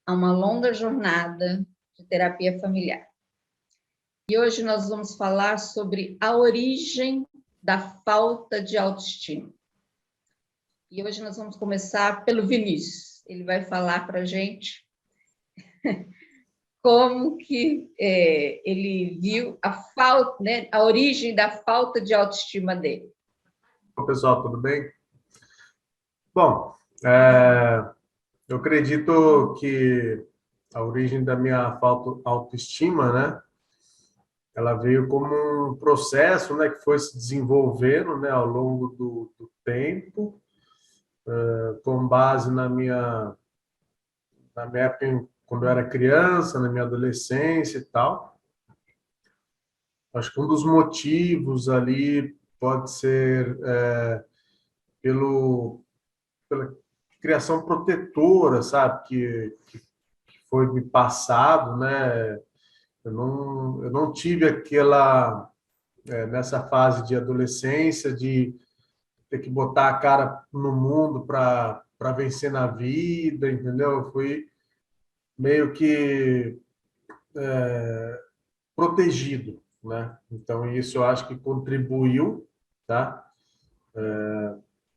a uma longa jornada de terapia familiar. E hoje nós vamos falar sobre a origem da falta de autoestima. E hoje nós vamos começar pelo Vinícius. Ele vai falar para a gente como que ele viu a falta, né, a origem da falta de autoestima dele. Olá, pessoal, tudo bem? Bom, eu acredito que a origem da minha falta de autoestima, né, ela veio como um processo, né, que foi se desenvolvendo, né, ao longo do tempo, com base na minha época, quando eu era criança, na minha adolescência e tal. Acho que um dos motivos ali pode ser pela criação protetora, sabe, que foi me passado, né? Eu não tive aquela, nessa fase de adolescência, de ter que botar a cara no mundo para vencer na vida, entendeu? Eu fui meio que protegido, né? Então, isso eu acho que contribuiu, tá?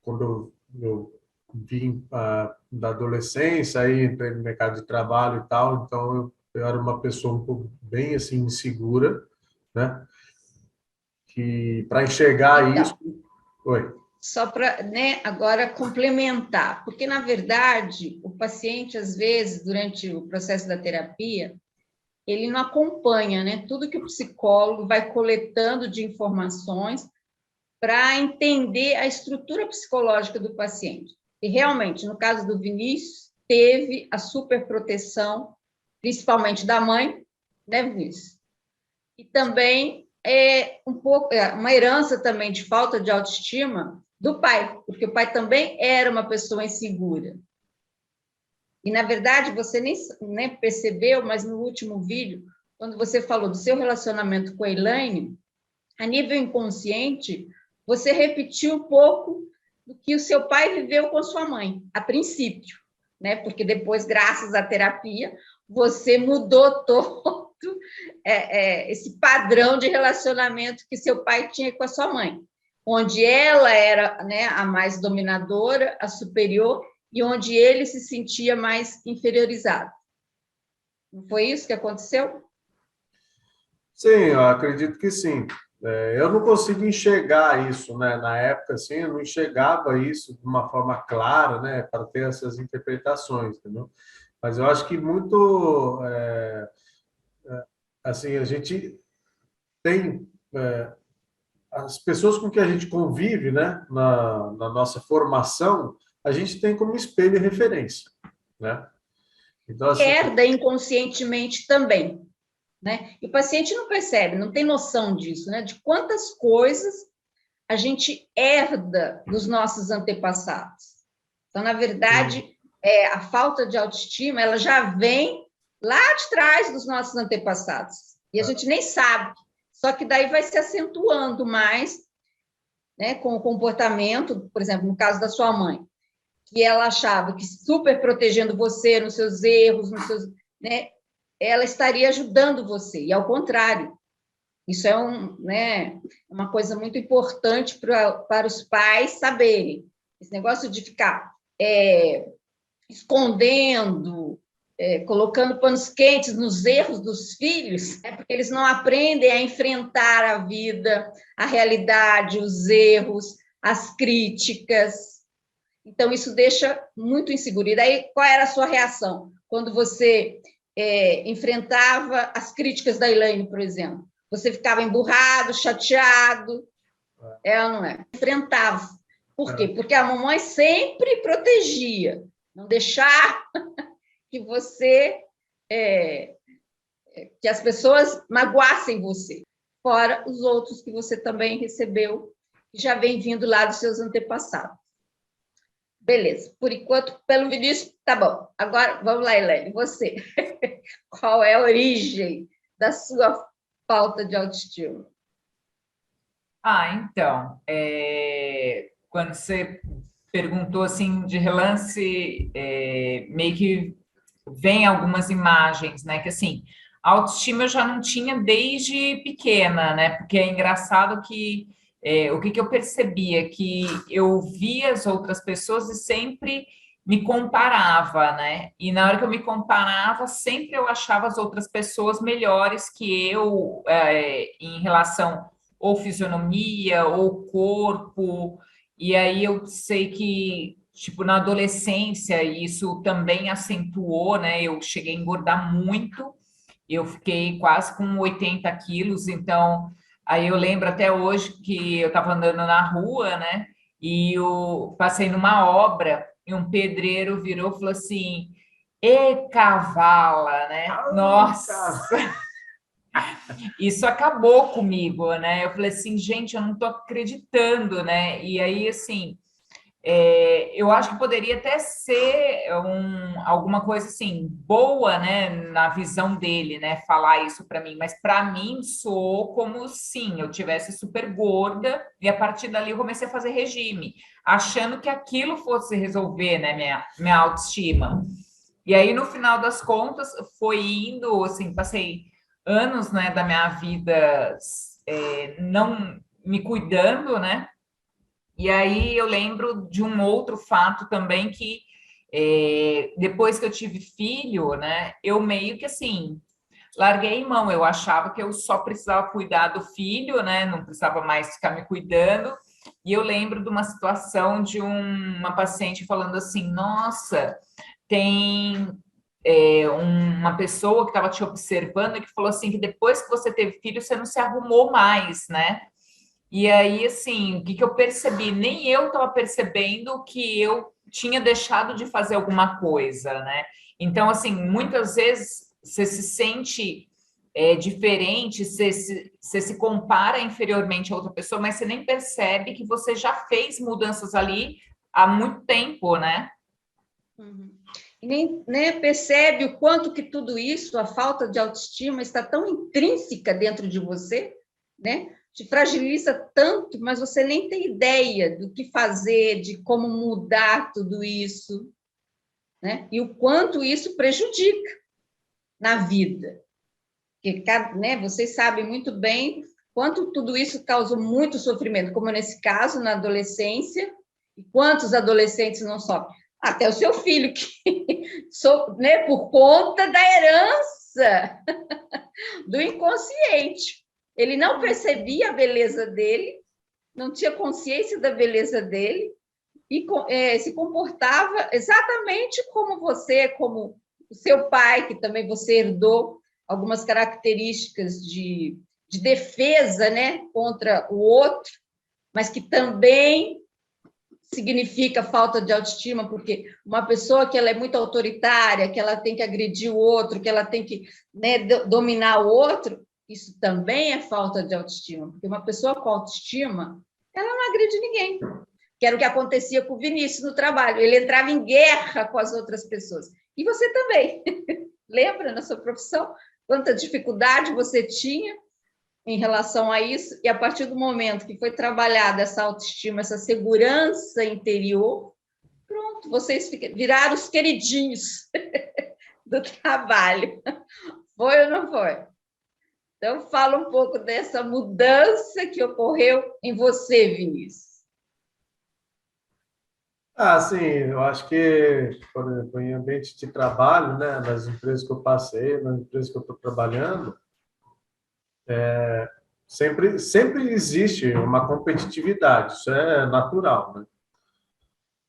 Quando eu vim da adolescência, aí entrei no mercado de trabalho e tal, então eu era uma pessoa um pouco bem assim insegura, né? Que para enxergar isso, Então, oi. só para, né, agora complementar, porque na verdade o paciente às vezes durante o processo da terapia ele não acompanha, né, tudo que o psicólogo vai coletando de informações para entender a estrutura psicológica do paciente. E realmente, no caso do Vinícius, teve a superproteção, principalmente da mãe, né, Vinícius? E também um pouco uma herança também de falta de autoestima do pai, porque o pai também era uma pessoa insegura. E, na verdade, você nem percebeu, mas no último vídeo, quando você falou do seu relacionamento com a Elaine, a nível inconsciente, você repetiu um pouco do que o seu pai viveu com sua mãe, a princípio, né? Porque depois, graças à terapia, você mudou todo esse padrão de relacionamento que seu pai tinha com a sua mãe, onde ela era, né, a mais dominadora, a superior, e onde ele se sentia mais inferiorizado. Não foi isso que aconteceu? Sim, eu acredito que sim. Eu não consigo enxergar isso, né? Na época, assim, eu não enxergava isso de uma forma clara, né? Para ter essas interpretações, entendeu? Mas eu acho que muito, assim, a gente tem as pessoas com que a gente convive, né? Na nossa formação, a gente tem como espelho e referência, né? Então, assim, Herda inconscientemente também, né? E o paciente não percebe, não tem noção disso, né? De quantas coisas a gente herda dos nossos antepassados. Então, na verdade, a falta de autoestima, ela já vem lá de trás dos nossos antepassados. E a gente nem sabe. Só que daí vai se acentuando mais, né, com o comportamento, por exemplo, no caso da sua mãe, que ela achava que super protegendo você nos seus erros, nos seus, né, ela estaria ajudando você, e ao contrário. Isso é né, uma coisa muito importante para os pais saberem. Esse negócio de ficar escondendo, colocando panos quentes nos erros dos filhos, é porque eles não aprendem a enfrentar a vida, a realidade, os erros, as críticas. Então, isso deixa muito inseguro. E daí, qual era a sua reação? Quando você enfrentava as críticas da Elaine, por exemplo? Você ficava emburrado, chateado, ou não é? Enfrentava. Por quê? Porque a mamãe sempre protegia, não deixar que você, que as pessoas magoassem você. Fora os outros que você também recebeu, que já vem vindo lá dos seus antepassados. Beleza, por enquanto, pelo Vinícius, tá bom. Agora, vamos lá, Elaine, você. Qual é a origem da sua falta de autoestima? Então, quando você perguntou assim de relance, meio que vem algumas imagens, né? Que assim, a autoestima eu já não tinha desde pequena, né? Porque é engraçado que o que eu percebia que eu via as outras pessoas e sempre me comparava, né? E na hora que eu me comparava, sempre eu achava as outras pessoas melhores que eu em relação ou fisionomia ou corpo. E aí eu sei que tipo, na adolescência, isso também acentuou, né? Eu cheguei a engordar muito, eu fiquei quase com 80 quilos, então, aí eu lembro até hoje que eu estava andando na rua, né? E eu passei numa obra e um pedreiro virou e falou assim: "E cavala, né? Ai, cara. Nossa, isso acabou comigo, né?" Eu falei assim, gente, eu não estou acreditando, né? E aí, assim, eu acho que poderia até ser alguma coisa assim boa, né, na visão dele, né, falar isso para mim, mas para mim soou como sim, eu tivesse super gorda e a partir dali eu comecei a fazer regime, achando que aquilo fosse resolver, né, minha autoestima. E aí no final das contas foi indo, assim, passei anos, né, da minha vida não me cuidando, né? E aí eu lembro de um outro fato também que depois que eu tive filho, né, eu meio que assim larguei mão. Eu achava que eu só precisava cuidar do filho, né, não precisava mais ficar me cuidando. E eu lembro de uma situação de uma paciente falando assim: "Nossa, tem uma pessoa que estava te observando e que falou assim que depois que você teve filho você não se arrumou mais, né?" E aí, assim, o que que eu percebi? Nem eu estava percebendo que eu tinha deixado de fazer alguma coisa, né? Então, assim, muitas vezes você se sente diferente, você se compara inferiormente a outra pessoa, mas você nem percebe que você já fez mudanças ali há muito tempo, né? Uhum. E nem, né, percebe o quanto que tudo isso, a falta de autoestima, está tão intrínseca dentro de você, né? Te fragiliza tanto, mas você nem tem ideia do que fazer, de como mudar tudo isso, né? E o quanto isso prejudica na vida. Porque, né, vocês sabem muito bem quanto tudo isso causa muito sofrimento, como nesse caso, na adolescência, e quantos adolescentes não sofrem? Até o seu filho, que né, por conta da herança do inconsciente. Ele não percebia a beleza dele, não tinha consciência da beleza dele, e se comportava exatamente como você, como o seu pai, que também você herdou algumas características de defesa, né, contra o outro, mas que também significa falta de autoestima, porque uma pessoa que ela é muito autoritária, que ela tem que agredir o outro, que ela tem que, né, dominar o outro, isso também é falta de autoestima, porque uma pessoa com autoestima, ela não agride ninguém, que era o que acontecia com o Vinícius no trabalho, ele entrava em guerra com as outras pessoas, e você também, lembra na sua profissão, quanta dificuldade você tinha em relação a isso, e a partir do momento que foi trabalhada essa autoestima, essa segurança interior, pronto, vocês viraram os queridinhos do trabalho. Foi ou não foi? Então, fala um pouco dessa mudança que ocorreu em você, Vinícius. Ah, sim, eu acho que, por exemplo, em ambiente de trabalho, né, nas empresas que eu passei, nas empresas que eu estou trabalhando, sempre existe uma competitividade, isso é natural, né?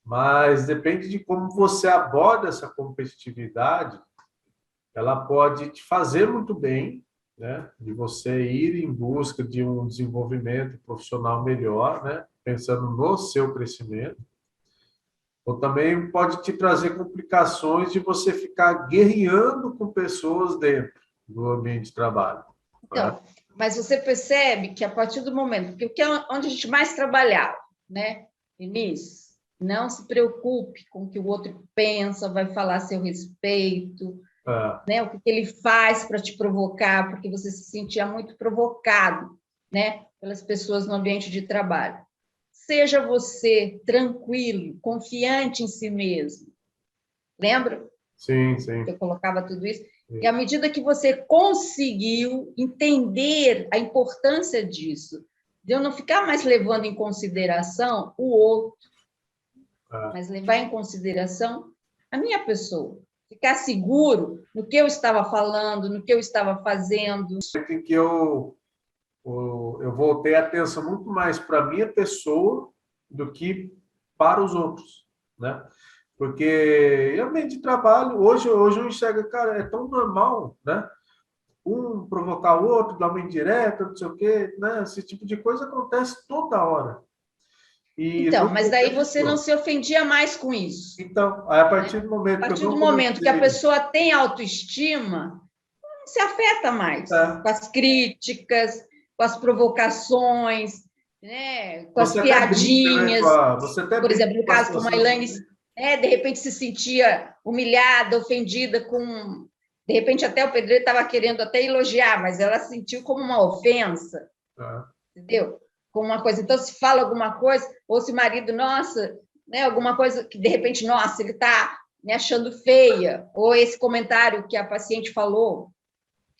Mas depende de como você aborda essa competitividade, ela pode te fazer muito bem, né? De você ir em busca de um desenvolvimento profissional melhor, né? Pensando no seu crescimento. Ou também pode te trazer complicações de você ficar guerreando com pessoas dentro do ambiente de trabalho. Né? Então, mas você percebe que a partir do momento, porque o que é onde a gente mais trabalhava, né, Vinícius? Não se preocupe com o que o outro pensa, vai falar a seu respeito, É, né? O que ele faz para te provocar, porque você se sentia muito provocado, né, pelas pessoas no ambiente de trabalho. Seja você tranquilo, confiante em si mesmo. Lembra? Sim, sim. Eu colocava tudo isso. E à medida que você conseguiu entender a importância disso, de eu não ficar mais levando em consideração o outro, mas levar em consideração a minha pessoa. Ficar seguro no que eu estava falando, no que eu estava fazendo. Em que eu voltei a atenção muito mais para a minha pessoa do que para os outros, né? Porque realmente de trabalho, hoje eu enxergo, cara, é tão normal, né? Um provocar o outro, dar uma indireta, não sei o quê, né? Esse tipo de coisa acontece toda hora. Então, mas daí você não se ofendia mais com isso. Então, a partir do momento que eu não comecei... que a pessoa tem autoestima, não se afeta mais com as críticas, com as provocações, né? Com as piadinhas. Brinca, né? Você até por exemplo, no caso como a Elaine, de repente se sentia humilhada, ofendida com... De repente até o pedreiro estava querendo até elogiar, mas ela sentiu como uma ofensa, entendeu? Como uma coisa. Então, se fala alguma coisa, ou se o marido, nossa, né, alguma coisa que, de repente, nossa, ele está me achando feia, ou esse comentário que a paciente falou,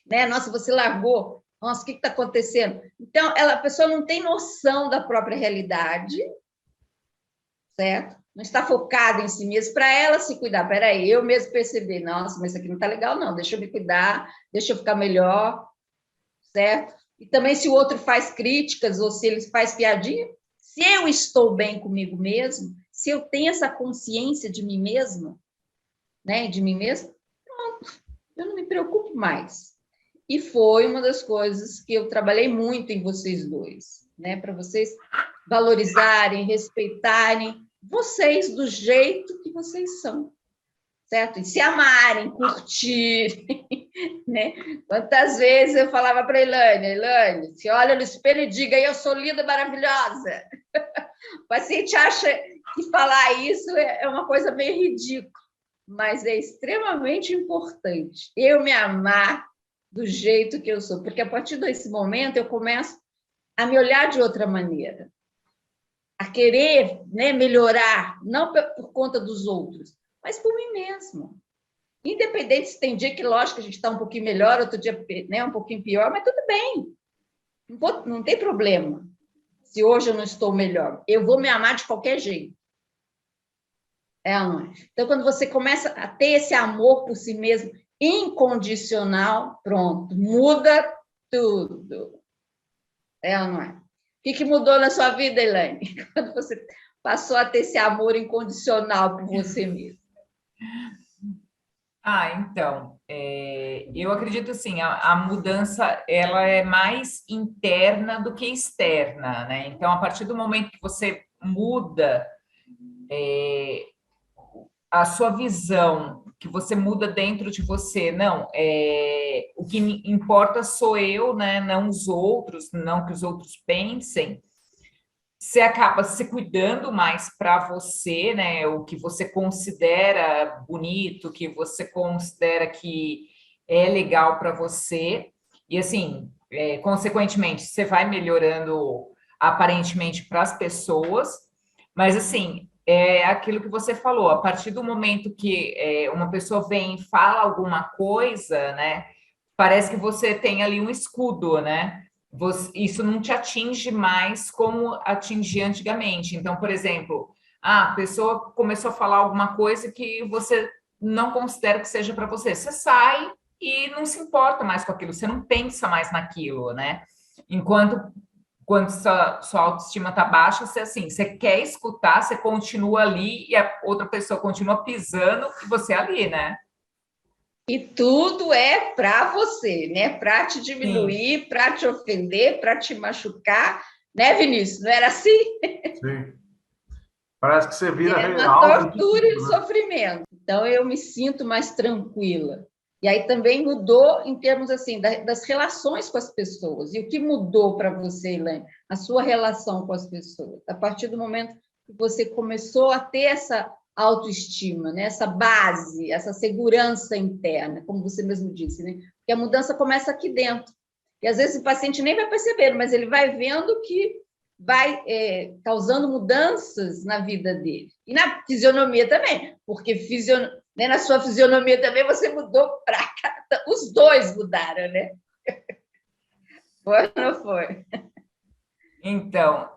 né, nossa, você largou, nossa, o que está acontecendo? Então, a pessoa não tem noção da própria realidade, certo? Não está focada em si mesma, para ela se cuidar. Peraí, eu mesmo perceber, nossa, mas isso aqui não está legal, não, deixa eu me cuidar, deixa eu ficar melhor, certo? E também se o outro faz críticas ou se ele faz piadinha, se eu estou bem comigo mesmo, se eu tenho essa consciência de mim mesma, né, de mim mesma, pronto, eu não me preocupo mais. E foi uma das coisas que eu trabalhei muito em vocês dois, né, para vocês valorizarem, respeitarem vocês do jeito que vocês são, certo? E se amarem, curtirem, né? Quantas vezes eu falava para a Elaine, se olha no espelho e diga, eu sou linda, maravilhosa. O paciente acha que falar isso é uma coisa meio ridícula, mas é extremamente importante eu me amar do jeito que eu sou, porque a partir desse momento eu começo a me olhar de outra maneira, a querer, né, melhorar, não por conta dos outros, mas por mim mesma. Independente se tem dia que, lógico, a gente está um pouquinho melhor, outro dia, né, um pouquinho pior, mas tudo bem. Não tem problema. Se hoje eu não estou melhor, eu vou me amar de qualquer jeito. Não é? Então, quando você começa a ter esse amor por si mesmo, incondicional, pronto, muda tudo. Ou não é? O que mudou na sua vida, Elaine? Quando você passou a ter esse amor incondicional por você mesmo? Então, eu acredito assim, a mudança ela é mais interna do que externa, né? Então, a partir do momento que você muda a sua visão, que você muda dentro de você, não, o que importa sou eu, né? Não os outros, não que os outros pensem. Você acaba se cuidando mais para você, né? O que você considera bonito, o que você considera que é legal para você. E, assim, consequentemente, você vai melhorando aparentemente para as pessoas. Mas, assim, é aquilo que você falou. A partir do momento que uma pessoa vem e fala alguma coisa, né? Parece que você tem ali um escudo, né? Isso não te atinge mais como atingia antigamente. Então, por exemplo, a pessoa começou a falar alguma coisa que você não considera que seja para você. Você sai e não se importa mais com aquilo, você não pensa mais naquilo, né? Enquanto quando sua autoestima está baixa, você quer escutar, você continua ali e a outra pessoa continua pisando e você ali, né? E tudo é para você, né? Para te diminuir, para te ofender, para te machucar, né, Vinícius? Não era assim? Sim. Parece que você vira uma tortura e sofrimento. Então, eu me sinto mais tranquila. E aí também mudou em termos assim das relações com as pessoas. E o que mudou para você, Elaine? A sua relação com as pessoas. A partir do momento que você começou a ter essa autoestima, né? Essa base, essa segurança interna, como você mesmo disse, né? Porque a mudança começa aqui dentro. E às vezes o paciente nem vai perceber, mas ele vai vendo que vai causando mudanças na vida dele. E na fisionomia também, porque Né? Na sua fisionomia também você mudou para cá. Os dois mudaram, né? Foi ou não foi? Então,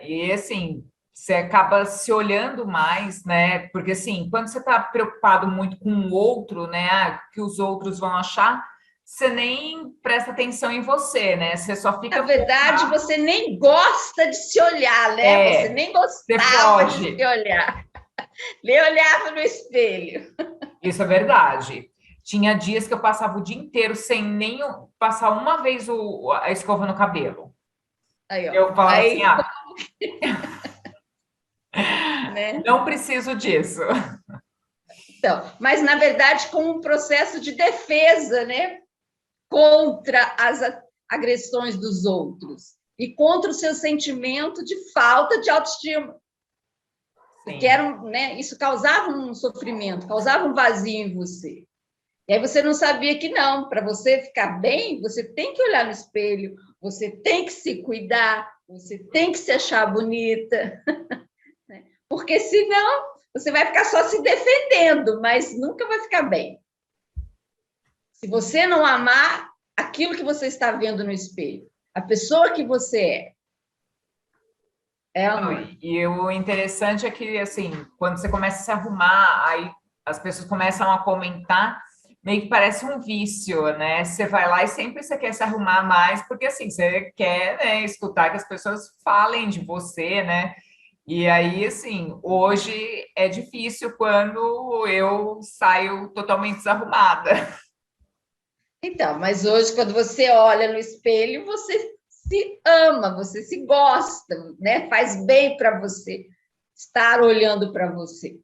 e assim, você acaba se olhando mais, né? Porque assim, quando você está preocupado muito com o outro, né? O que os outros vão achar, você nem presta atenção em você, né? Você só fica Na verdade, focado. você nem gosta de se olhar, né? Você nem Você gostava de foge. se olhar. Nem olhava no espelho. Isso é verdade. Tinha dias que eu passava o dia inteiro sem nem passar uma vez a escova no cabelo. Aí, ó. Eu falava assim, Aí, né? não preciso disso. Então, mas na verdade, como um processo de defesa, né? Contra as agressões dos outros e contra o seu sentimento de falta de autoestima. Porque né, isso causava um sofrimento, causava um vazio em você. E aí você não sabia que não, para você ficar bem, você tem que olhar no espelho, você tem que se cuidar, você tem que se achar bonita, porque senão você vai ficar só se defendendo, mas nunca vai ficar bem. Se você não amar aquilo que você está vendo no espelho, a pessoa que você é ou não é? E o interessante é que, assim, quando você começa a se arrumar, aí as pessoas começam a comentar, meio que parece um vício, né? Você vai lá e sempre você quer se arrumar mais, porque, assim, você quer, né, escutar que as pessoas falem de você, né? E aí, assim, hoje é difícil quando eu saio totalmente desarrumada. Então, mas hoje, quando você olha no espelho, você se ama, você se gosta, né? Faz bem para você estar olhando para você.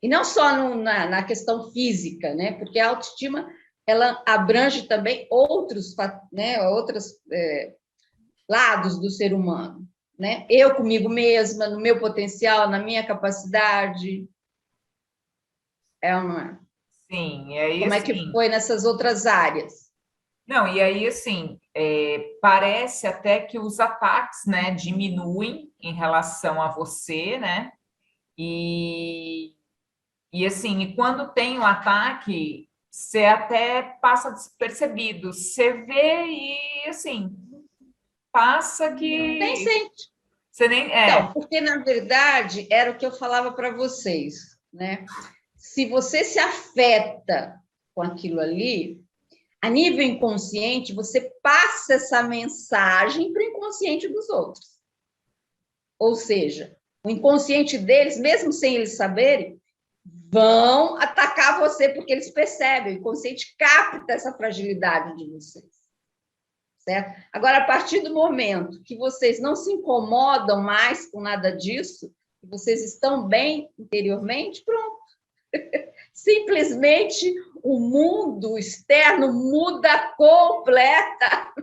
E não só na questão física, né? Porque a autoestima ela abrange também outros, né? Outros lados do ser humano, né? Eu comigo mesma, no meu potencial, na minha capacidade, é ou não é? Sim, e aí, Como é que assim, foi nessas outras áreas? não, e aí, assim, parece até que os ataques, né, diminuem em relação a você, né? E, assim, e quando tem o ataque, você até passa despercebido. Você vê e, assim, passa Nem que sente. você nem... Então, porque, na verdade, era o que eu falava para vocês, né? Se você se afeta com aquilo ali, a nível inconsciente, você passa essa mensagem para o inconsciente dos outros. Ou seja, o inconsciente deles, mesmo sem eles saberem, vão atacar você porque eles percebem, o inconsciente capta essa fragilidade de vocês. Certo? Agora, a partir do momento que vocês não se incomodam mais com nada disso, que vocês estão bem interiormente, pronto. Simplesmente o mundo externo muda completamente.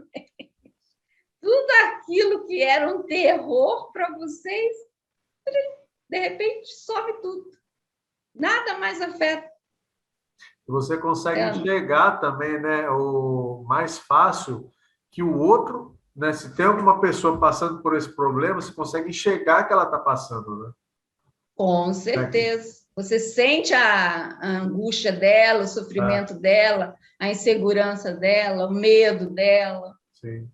Tudo aquilo que era um terror para vocês, de repente, some tudo. Nada mais afeta. Você consegue enxergar também, né, o mais fácil que o outro, né, se tem alguma pessoa passando por esse problema, você consegue enxergar que ela está passando, né? Com certeza. Você sente a angústia dela, o sofrimento dela, a insegurança dela, o medo dela. Sim.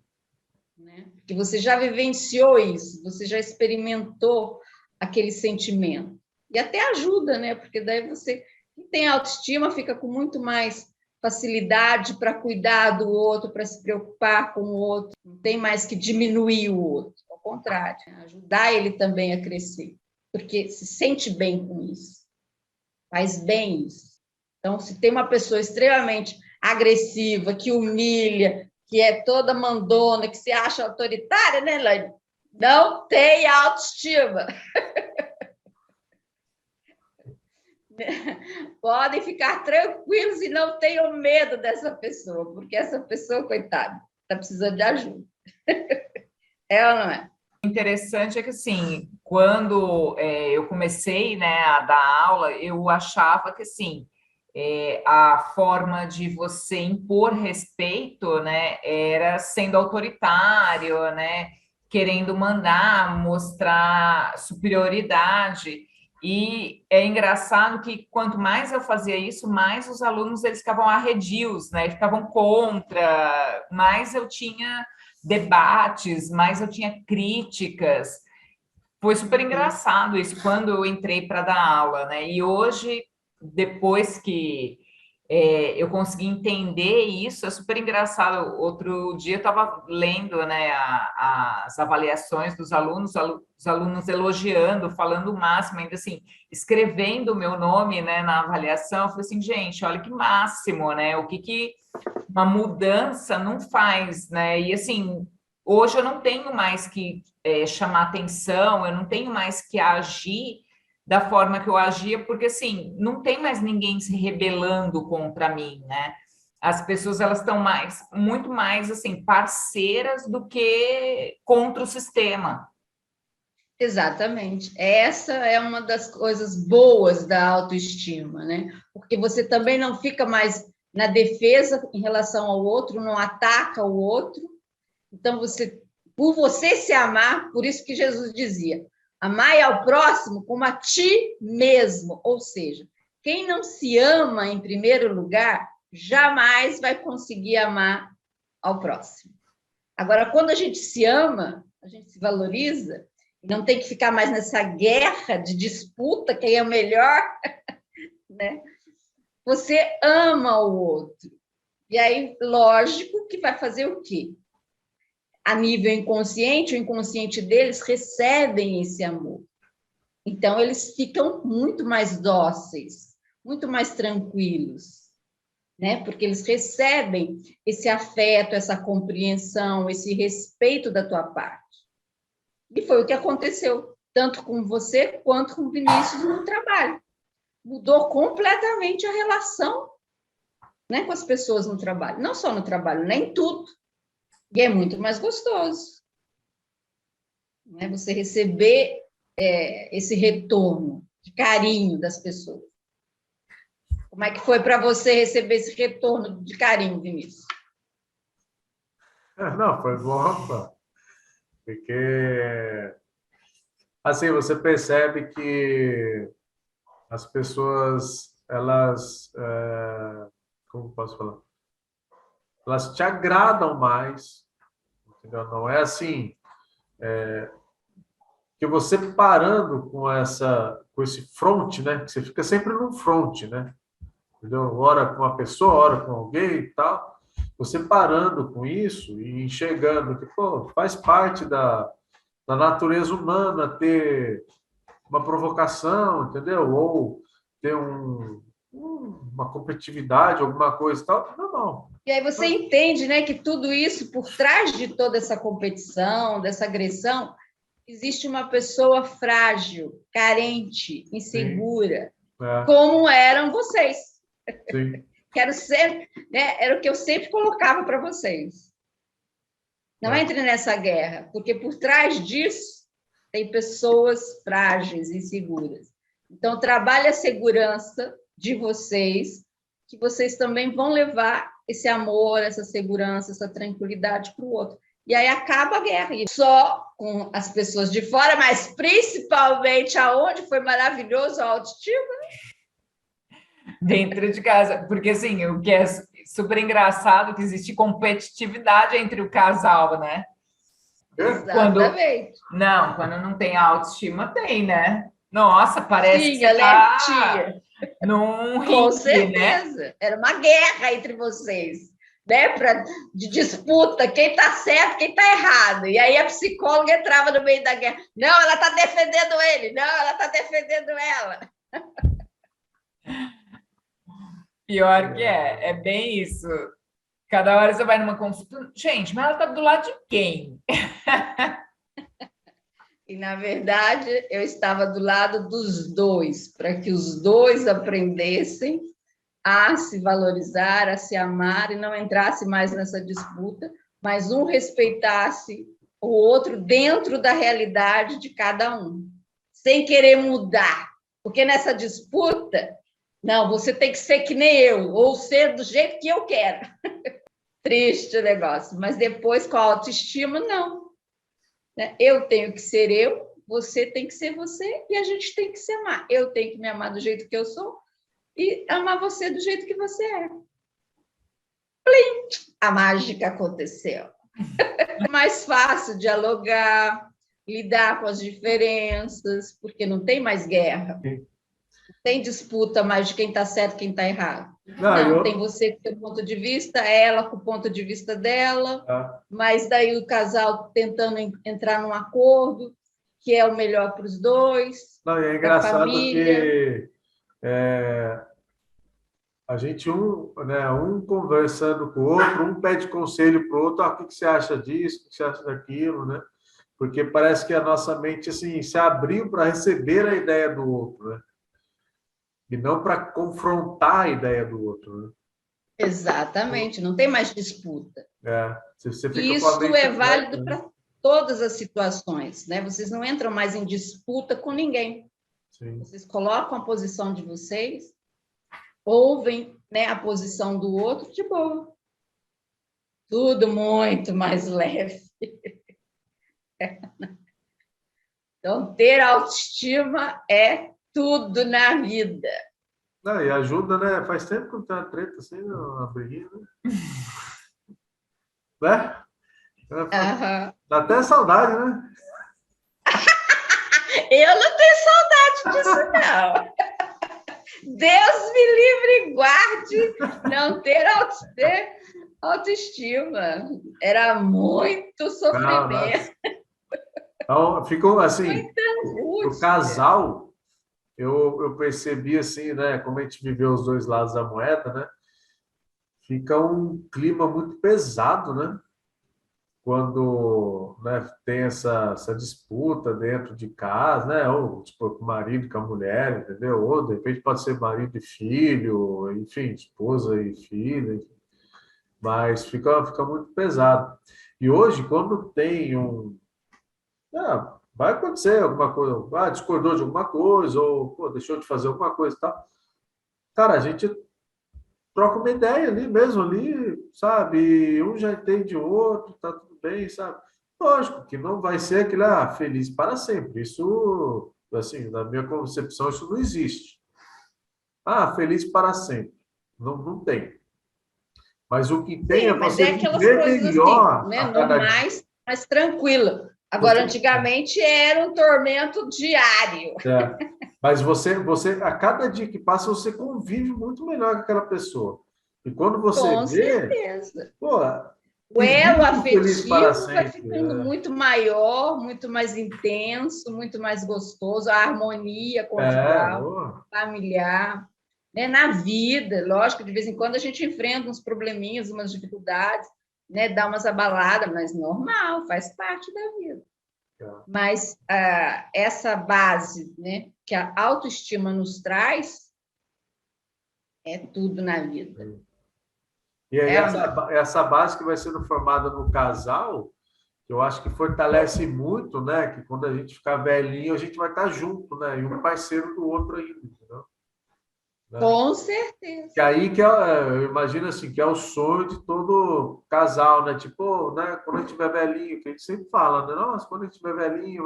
Né? Porque você já vivenciou isso, você já experimentou aquele sentimento. E até ajuda, né? Porque daí você, quem tem autoestima, fica com muito mais facilidade para cuidar do outro, para se preocupar com o outro. Não tem mais que diminuir o outro. Ao contrário, ajudar ele também a crescer. Porque se sente bem com isso. Faz bem isso. Então, se tem uma pessoa extremamente agressiva, que humilha, que é toda mandona, que se acha autoritária, né, Elaine? Não tem autoestima. Podem ficar tranquilos e não tenham medo dessa pessoa, porque essa pessoa, coitada, está precisando de ajuda. É ou não é? Interessante é que, assim, quando eu comecei, né, a dar aula, eu achava que, assim, a forma de você impor respeito, né, era sendo autoritário, né, querendo mandar, mostrar superioridade. E é engraçado que quanto mais eu fazia isso, mais os alunos eles ficavam arredios, né? Ficavam contra, mais eu tinha debates, mais eu tinha críticas. Foi super engraçado isso quando eu entrei para dar aula, né? E hoje, depois que eu consegui entender isso, é super engraçado. Outro dia eu estava lendo, né, as avaliações dos alunos, os alunos elogiando, falando o máximo, ainda assim, escrevendo o meu nome, né, na avaliação. Eu falei assim, gente, olha que máximo, né? O que uma mudança não faz, né? E assim, hoje eu não tenho mais que chamar atenção, eu não tenho mais que agir da forma que eu agia, porque assim, não tem mais ninguém se rebelando contra mim, né? As pessoas elas estão muito mais assim parceiras do que contra o sistema. Exatamente. Essa é uma das coisas boas da autoestima, né? Porque você também não fica mais na defesa em relação ao outro, não ataca o outro. Então, por você se amar, por isso que Jesus dizia, amai ao próximo como a ti mesmo. Ou seja, quem não se ama em primeiro lugar, jamais vai conseguir amar ao próximo. Agora, quando a gente se ama, a gente se valoriza, não tem que ficar mais nessa guerra de disputa, quem é o melhor, né? Você ama o outro. E aí, lógico que vai fazer o quê? A nível inconsciente, o inconsciente deles recebem esse amor. Então, eles ficam muito mais dóceis, muito mais tranquilos, né? Porque eles recebem esse afeto, essa compreensão, esse respeito da tua parte. E foi o que aconteceu, tanto com você quanto com o Vinícius no trabalho. Mudou completamente a relação, né, com as pessoas no trabalho. Não só no trabalho, nem tudo. E é muito mais gostoso, né, você receber esse retorno de carinho das pessoas. Como é que foi para você receber esse retorno de carinho, Vinícius? Não, foi bom, pô. Porque assim, você percebe que as pessoas, elas, como posso falar? Elas te agradam mais, entendeu? Não é assim, que você parando com esse front, né? Que você fica sempre num front, né? Entendeu? Ora com uma pessoa, ora com alguém e tal. Você parando com isso e enxergando que, pô, faz parte da natureza humana ter uma provocação, entendeu? Ou ter uma competitividade, alguma coisa e tal. Não. E aí você entende, né, que tudo isso, por trás de toda essa competição, dessa agressão, existe uma pessoa frágil, carente, insegura, como eram vocês. Sim. Quero ser, né, era o que eu sempre colocava para vocês. Não entre nessa guerra, porque por trás disso tem pessoas frágeis, inseguras. Então, trabalhe a segurança de vocês, que vocês também vão levar esse amor, essa segurança, essa tranquilidade para o outro. E aí acaba a guerra. E só com as pessoas de fora, mas principalmente aonde foi maravilhoso a autoestima? Dentro de casa. Porque, assim, o que é super engraçado é que existe competitividade entre o casal, né? Exatamente. Quando não tem autoestima, tem, né? Nossa, parece Sim, que você tá num ringue, com certeza. Né? Era uma guerra entre vocês, né? De disputa, quem está certo, quem está errado. E aí a psicóloga entrava no meio da guerra. Não, ela está defendendo ele. Não, ela está defendendo ela. Pior que é bem isso. Cada hora você vai numa consulta. Gente, mas ela está do lado de quem? E, na verdade, eu estava do lado dos dois, para que os dois aprendessem a se valorizar, a se amar e não entrasse mais nessa disputa, mas um respeitasse o outro dentro da realidade de cada um, sem querer mudar. Porque nessa disputa, não, você tem que ser que nem eu, ou ser do jeito que eu quero. Triste o negócio, mas depois com a autoestima, não. Eu tenho que ser eu, você tem que ser você e a gente tem que se amar. Eu tenho que me amar do jeito que eu sou e amar você do jeito que você é. Plim! A mágica aconteceu. É mais fácil dialogar, lidar com as diferenças, porque não tem mais guerra. Sim. Tem disputa mais de quem está certo e quem está errado. Não, Não, tem você com o seu ponto de vista, ela com o ponto de vista dela, mas daí o casal tentando entrar num acordo que é o melhor para os dois, não, e é para a engraçado família. que a gente, um conversando com o outro, um pede conselho para o outro, o que você acha disso, o que você acha daquilo, né? Porque parece que a nossa mente assim, se abriu para receber a ideia do outro, né? E não para confrontar a ideia do outro, né? Exatamente, não tem mais disputa. Você fica com a Isso mente é aberta, válido né? para todas as situações, né? Vocês não entram mais em disputa com ninguém. Sim. Vocês colocam a posição de vocês, ouvem, né, a posição do outro de boa. Tudo muito mais leve. Então, ter autoestima é tudo na vida. Não, e ajuda, né? Faz tempo que não tem uma treta assim, uma briguinha, né? Aham. Dá até saudade, né? Eu não tenho saudade disso, não. Deus me livre e guarde não ter autoestima. Era muito sofrimento. Então, ficou assim, o Angústia. casal, eu percebi assim, né? Como a gente viveu os dois lados da moeda, né? Fica um clima muito pesado, né? Quando, né, tem essa disputa dentro de casa, né? Ou tipo, com o marido com a mulher, entendeu? Ou de repente pode ser marido e filho, enfim, esposa e filha, enfim. Mas fica muito pesado. E hoje, quando tem vai acontecer alguma coisa, discordou de alguma coisa, ou pô, deixou de fazer alguma coisa e tal. Cara, a gente troca uma ideia ali mesmo, ali, sabe? Um já entende o outro, tá tudo bem, sabe? Lógico que não vai ser aquele feliz para sempre. Isso, assim, na minha concepção, isso não existe. Feliz para sempre. Não tem. Mas o que tem Sim, é mas você é aquelas viver coisas assim, melhor né, a cada dia. normais, mas tranquila. Agora, Você, antigamente era um tormento diário. mas você, a cada dia que passa, você convive muito melhor com aquela pessoa. E quando você Com vê, certeza. pô, O que elo vínculo feliz para afetivo vai sempre. ficando muito maior, muito mais intenso, muito mais gostoso, a harmonia conjugal, Ô, familiar, né? Na vida, lógico, de vez em quando a gente enfrenta uns probleminhas, umas dificuldades, né? Dá umas abaladas, mas normal, faz parte da vida. Mas essa base, né, que a autoestima nos traz, é tudo na vida. E aí, É, amor? essa base que vai sendo formada no casal, que eu acho que fortalece muito, né? Que quando a gente ficar velhinho, a gente vai estar junto, né? E um parceiro do outro ainda, entendeu? Né? Com certeza. Que aí que eu imagino assim, que é o sonho de todo casal, né? Tipo, né? Quando a gente tiver velhinho, que a gente sempre fala, né? Nossa, quando a gente tiver velhinho,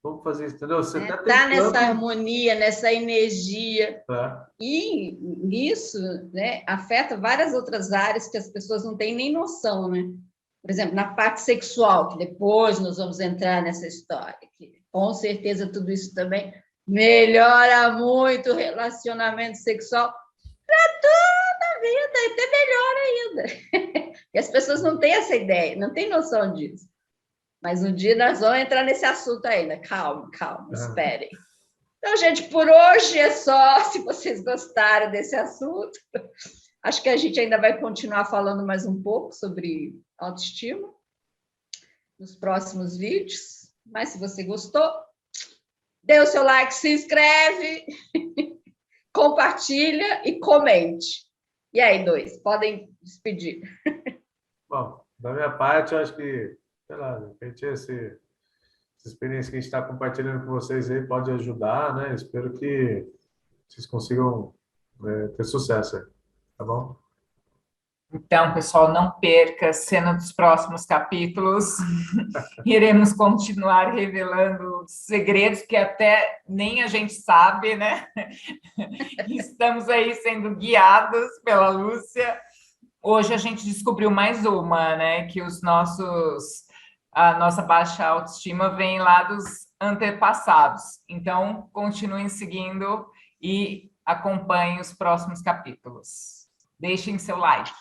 vamos fazer isso, entendeu? Você até tem Tá nessa plano, harmonia, nessa energia. né? E isso, né, afeta várias outras áreas que as pessoas não têm nem noção, né? Por exemplo, na parte sexual, que depois nós vamos entrar nessa história, que com certeza tudo isso também melhora muito o relacionamento sexual para toda a vida, e até melhor ainda. E as pessoas não têm essa ideia, não têm noção disso. Mas um dia nós vamos entrar nesse assunto ainda. Calma, esperem. Então, gente, por hoje é só. Se vocês gostaram desse assunto, acho que a gente ainda vai continuar falando mais um pouco sobre autoestima nos próximos vídeos. Mas se você gostou, dê o seu like, se inscreve, compartilha e comente. E aí, dois, podem despedir. Bom, da minha parte, eu acho que, sei lá, de repente essa experiência que a gente está compartilhando com vocês aí pode ajudar, né? Espero que vocês consigam ter sucesso aí, tá bom? Então, pessoal, não perca a cena dos próximos capítulos. Iremos continuar revelando segredos que até nem a gente sabe, né? Estamos aí sendo guiados pela Lúcia. Hoje a gente descobriu mais uma, né? Que a nossa baixa autoestima vem lá dos antepassados. Então, continuem seguindo e acompanhem os próximos capítulos. Deixem seu like.